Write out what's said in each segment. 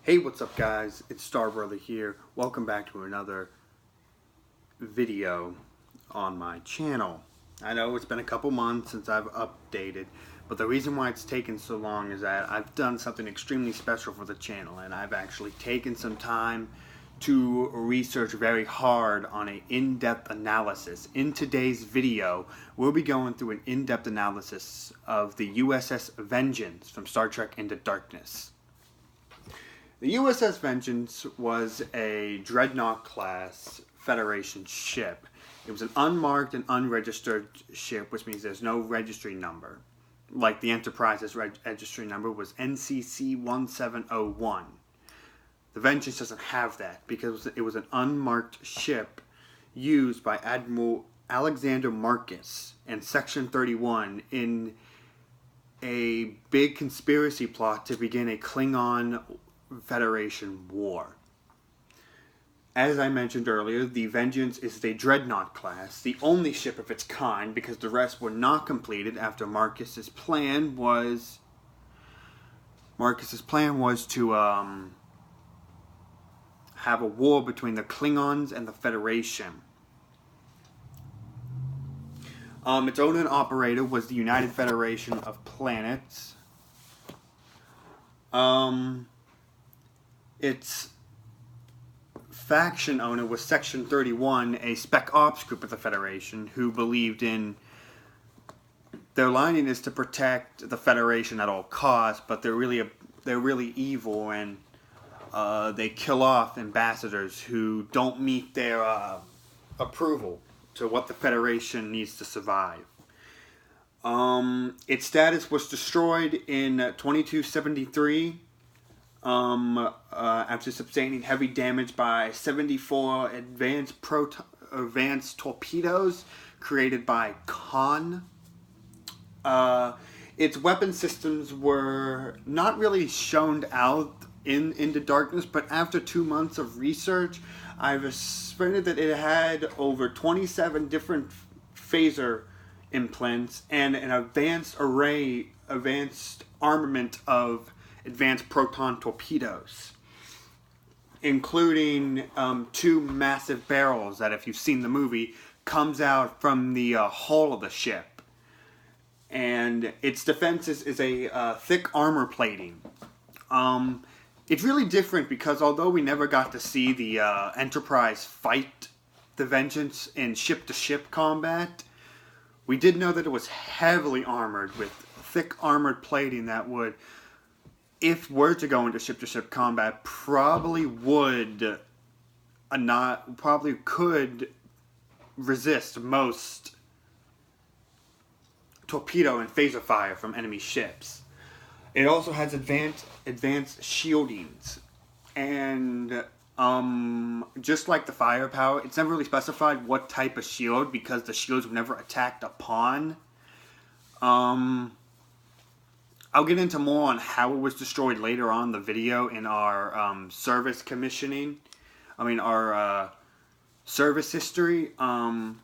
Hey, what's up guys? It's Star Brother here. Welcome back to another video on my channel. I know it's been a couple months since I've updated, but the reason why it's taken so long is that I've done something extremely special for the channel, and I've actually taken some time to research very hard on an in-depth analysis. In today's video, we'll be going through an in-depth analysis of the USS Vengeance from Star Trek Into Darkness. The USS Vengeance was a Dreadnought-class Federation ship. It was an unmarked and unregistered ship, which means there's no registry number. Like the Enterprise's registry number was NCC 1701. The Vengeance doesn't have that because it was an unmarked ship used by Admiral Alexander Marcus and Section 31 in a big conspiracy plot to begin a Klingon Federation war. As I mentioned earlier, the Vengeance is a Dreadnought class, the only ship of its kind, because the rest were not completed after Marcus's plan was to have a war between the Klingons and the Federation. Its owner and operator was the United Federation of Planets. Its faction owner was Section 31, a spec ops group of the Federation who believed in their lining is to protect the Federation at all costs, but they're really evil, and they kill off ambassadors who don't meet their approval to what the Federation needs to survive. Its status was destroyed in 2273 after sustaining heavy damage by 74 advanced torpedoes created by Khan. Its weapon systems were not really shown out into Darkness, but after 2 months of research, I've discovered that it had over 27 different phaser implants and an advanced armament of advanced proton torpedoes, including 2 massive barrels that, if you've seen the movie, comes out from the hull of the ship. And its defenses is a thick armor plating. It's really different because although we never got to see the Enterprise fight the Vengeance in ship-to-ship combat, we did know that it was heavily armored with thick armored plating that would, if were to go into ship-to-ship combat, probably could resist most torpedo and phaser fire from enemy ships. It also has advanced shieldings, and just like the firepower, it's never really specified what type of shield because the shields were never attacked upon. I'll get into more on how it was destroyed later on in the video in our service history. I'm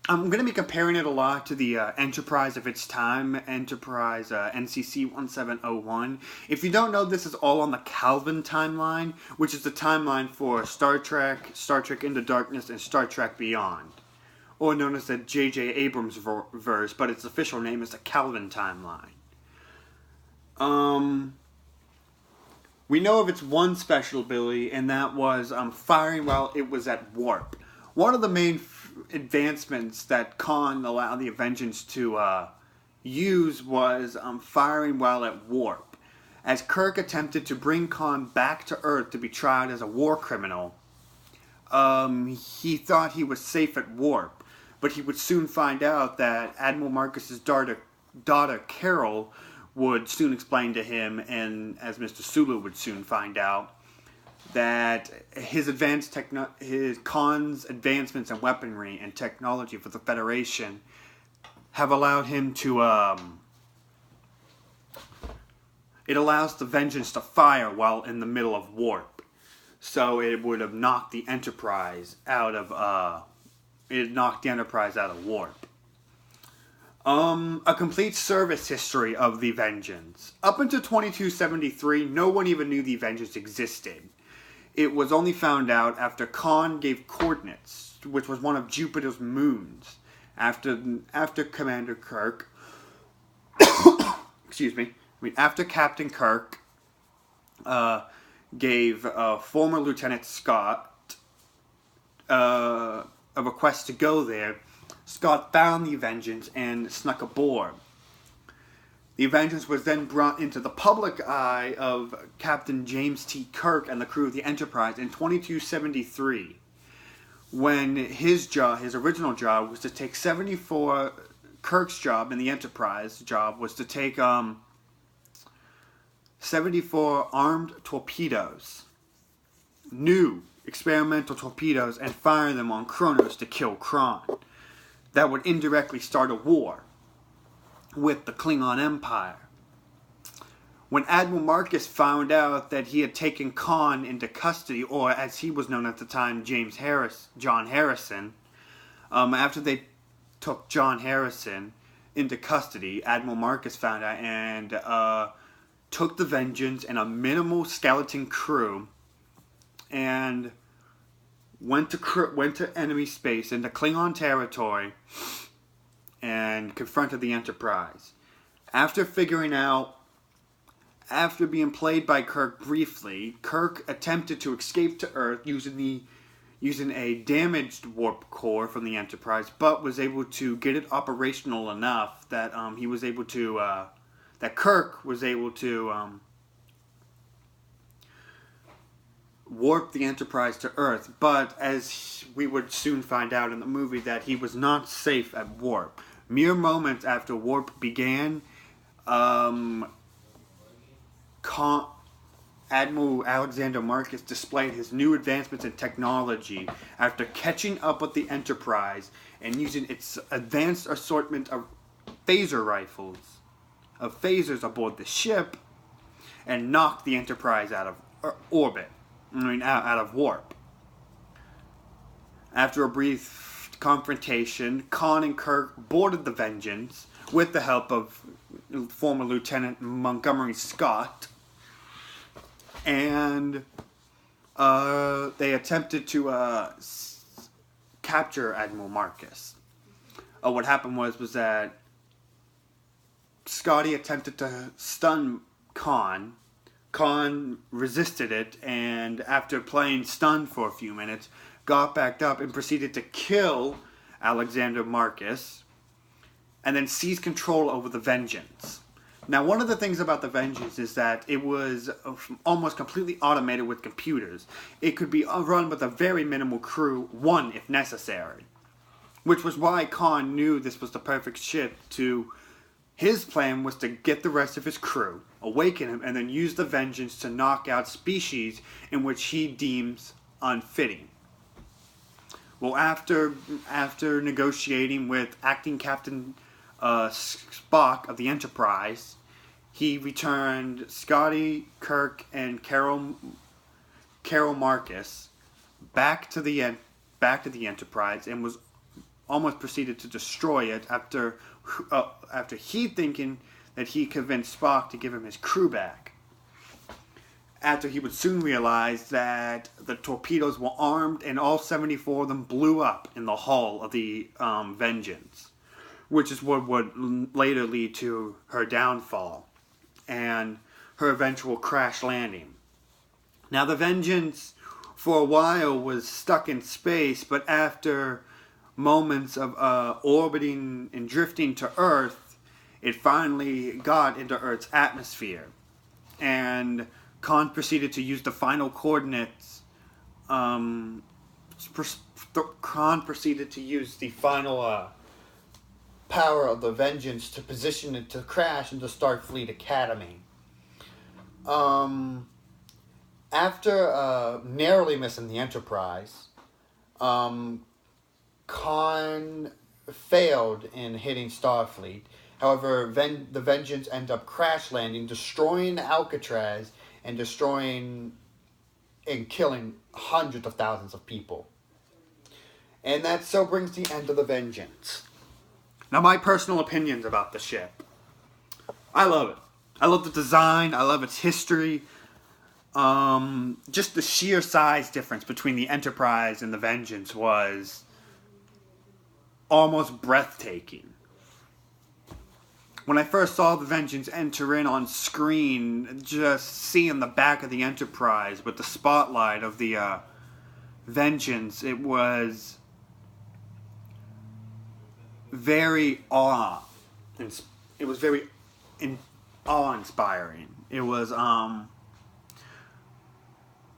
going to be comparing it a lot to the Enterprise of its time, Enterprise NCC 1701. If you don't know, this is all on the Calvin timeline, which is the timeline for Star Trek, Star Trek Into Darkness, and Star Trek Beyond, or known as the J.J. Abrams verse, but its official name is the Calvin timeline. We know of its one special ability, and that was firing while it was at warp. One of the main advancements that Khan allowed the Vengeance to use was firing while at warp. As Kirk attempted to bring Khan back to Earth to be tried as a war criminal, he thought he was safe at warp, but he would soon find out that Admiral Marcus's daughter Carol would soon explain to him, and as Mr. Sulu would soon find out, that his Khan's advancements in weaponry and technology for the Federation have allowed him to it allows the Vengeance to fire while in the middle of warp. So it would have knocked the Enterprise out of warp. A complete service history of the Vengeance. Up until 2273, no one even knew the Vengeance existed. It was only found out after Khan gave coordinates, which was one of Jupiter's moons, after Commander Kirk. Excuse me. After Captain Kirk gave former Lieutenant Scott a request to go there, Scott found the Vengeance and snuck aboard. The Vengeance was then brought into the public eye of Captain James T. Kirk and the crew of the Enterprise in 2273, when his original job, was to take 74. Kirk's job in the Enterprise job was to take 74 armed torpedoes, new experimental torpedoes, and fire them on Kronos to kill Kron. That would indirectly start a war with the Klingon Empire. When Admiral Marcus found out that he had taken Khan into custody, or as he was known at the time, John Harrison, after they took John Harrison into custody, Admiral Marcus found out and took the Vengeance and a minimal skeleton crew and went to enemy space, into Klingon territory, and confronted the Enterprise. After being played by Kirk briefly, Kirk attempted to escape to Earth using a damaged warp core from the Enterprise, but was able to get it operational enough that Kirk was able to warp the Enterprise to Earth. But as we would soon find out in the movie, that he was not safe at warp. Mere moments after warp began, Admiral Alexander Marcus displayed his new advancements in technology after catching up with the Enterprise and using its advanced assortment of phasers aboard the ship, and knocked the Enterprise out of orbit. Out of warp. After a brief confrontation, Khan and Kirk boarded the Vengeance with the help of former Lieutenant Montgomery Scott, and they attempted to capture Admiral Marcus. What happened was that Scotty attempted to stun Khan. Khan resisted it, and after playing stunned for a few minutes, got back up and proceeded to kill Alexander Marcus, and then seized control over the Vengeance. Now, one of the things about the Vengeance is that it was almost completely automated with computers. It could be run with a very minimal crew, one if necessary. Which was why Khan knew this was the perfect ship to... His plan was to get the rest of his crew, awaken him, and then use the Vengeance to knock out species in which he deems unfitting. Well, after negotiating with acting Captain Spock of the Enterprise, he returned Scotty, Kirk, and Carol Marcus back to the Enterprise, and was almost proceeded to destroy it after he thinking that he convinced Spock to give him his crew back. After he would soon realize that the torpedoes were armed and all 74 of them blew up in the hull of the Vengeance, which is what would later lead to her downfall and her eventual crash landing. Now, the Vengeance for a while was stuck in space, but after moments of orbiting and drifting to Earth, it finally got into Earth's atmosphere. And Khan proceeded to use the final coordinates. Khan proceeded to use the final power of the Vengeance to position it to crash into Starfleet Academy. After narrowly missing the Enterprise, Khan failed in hitting Starfleet. However, the Vengeance ended up crash landing, destroying Alcatraz, and destroying and killing hundreds of thousands of people. And that so brings the end of the Vengeance. Now, my personal opinions about the ship. I love it. I love the design. I love its history. Just the sheer size difference between the Enterprise and the Vengeance was almost breathtaking. When I first saw the Vengeance enter in on screen, just seeing the back of the Enterprise with the spotlight of the Vengeance, it was very it was very awe-inspiring. It was,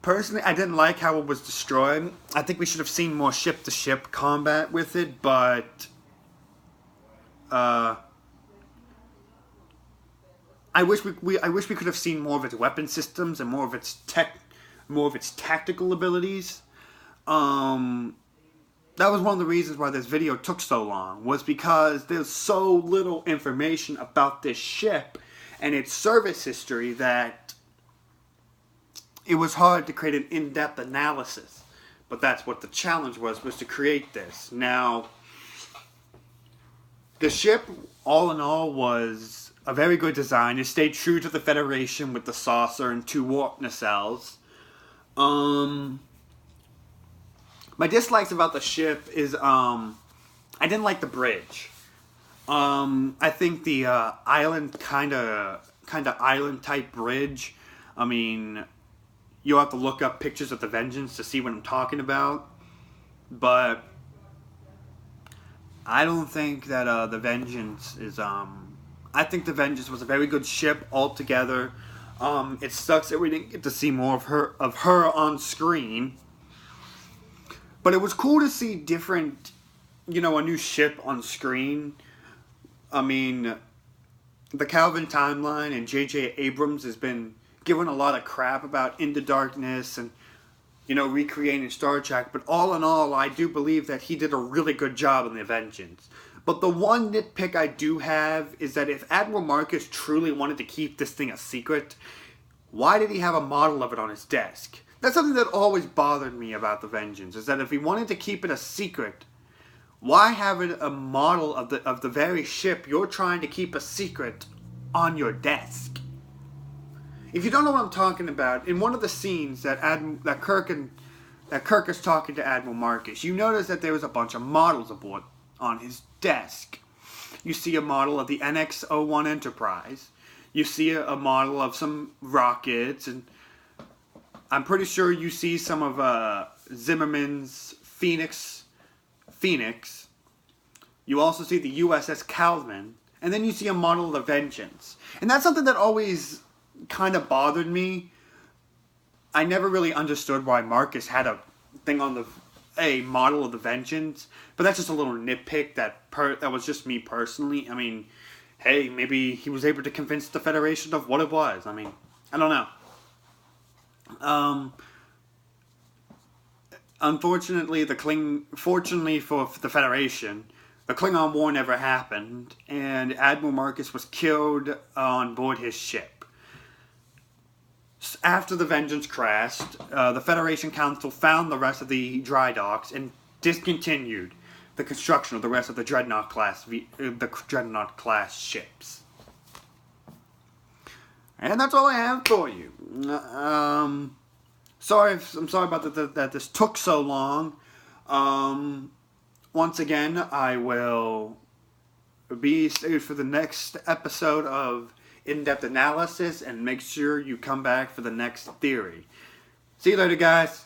personally, I didn't like how it was destroyed. I think we should have seen more ship-to-ship combat with it, but I wish we could have seen more of its weapon systems and more of its tactical abilities. That was one of the reasons why this video took so long, was because there's so little information about this ship and its service history that it was hard to create an in-depth analysis. But that's what the challenge was to create this. Now, the ship, all in all, was a very good design. It stayed true to the Federation with the saucer and 2 warp nacelles. My dislikes about the ship is, I didn't like the bridge. I think the island kind of island type bridge. I mean, you'll have to look up pictures of the Vengeance to see what I'm talking about. But I don't think that the Vengeance is. I think the Vengeance was a very good ship altogether. It sucks that we didn't get to see more of her on screen. But it was cool to see different, a new ship on screen. I mean, the Calvin timeline and J.J. Abrams has been given a lot of crap about Into Darkness and, recreating Star Trek. But all in all, I do believe that he did a really good job in The Vengeance. But the one nitpick I do have is that if Admiral Marcus truly wanted to keep this thing a secret, why did he have a model of it on his desk? That's something that always bothered me about The Vengeance, is that if he wanted to keep it a secret, why have a model of the very ship you're trying to keep a secret on your desk? If you don't know what I'm talking about, in one of the scenes that Kirk is talking to Admiral Marcus, you notice that there was a bunch of models aboard on his desk. You see a model of the NX-01 Enterprise. You see a model of some rockets, and I'm pretty sure you see some of Zimmerman's Phoenix. You also see the USS Calvin, and then you see a model of the Vengeance. And that's something that always kind of bothered me. I never really understood why Marcus had a thing on a model of the Vengeance, but that's just a little nitpick that was just me personally. I mean, hey, maybe he was able to convince the Federation of what it was. I mean, I don't know. Unfortunately, fortunately for the Federation, the Klingon War never happened, and Admiral Marcus was killed on board his ship. After the Vengeance crashed, the Federation Council found the rest of the dry docks and discontinued the construction of the rest of the Dreadnought class ships. And that's all I have for you. I'm sorry about that this took so long. Once again, I will be stayed for the next episode of In-Depth Analysis, and make sure you come back for the next theory. See you later, guys.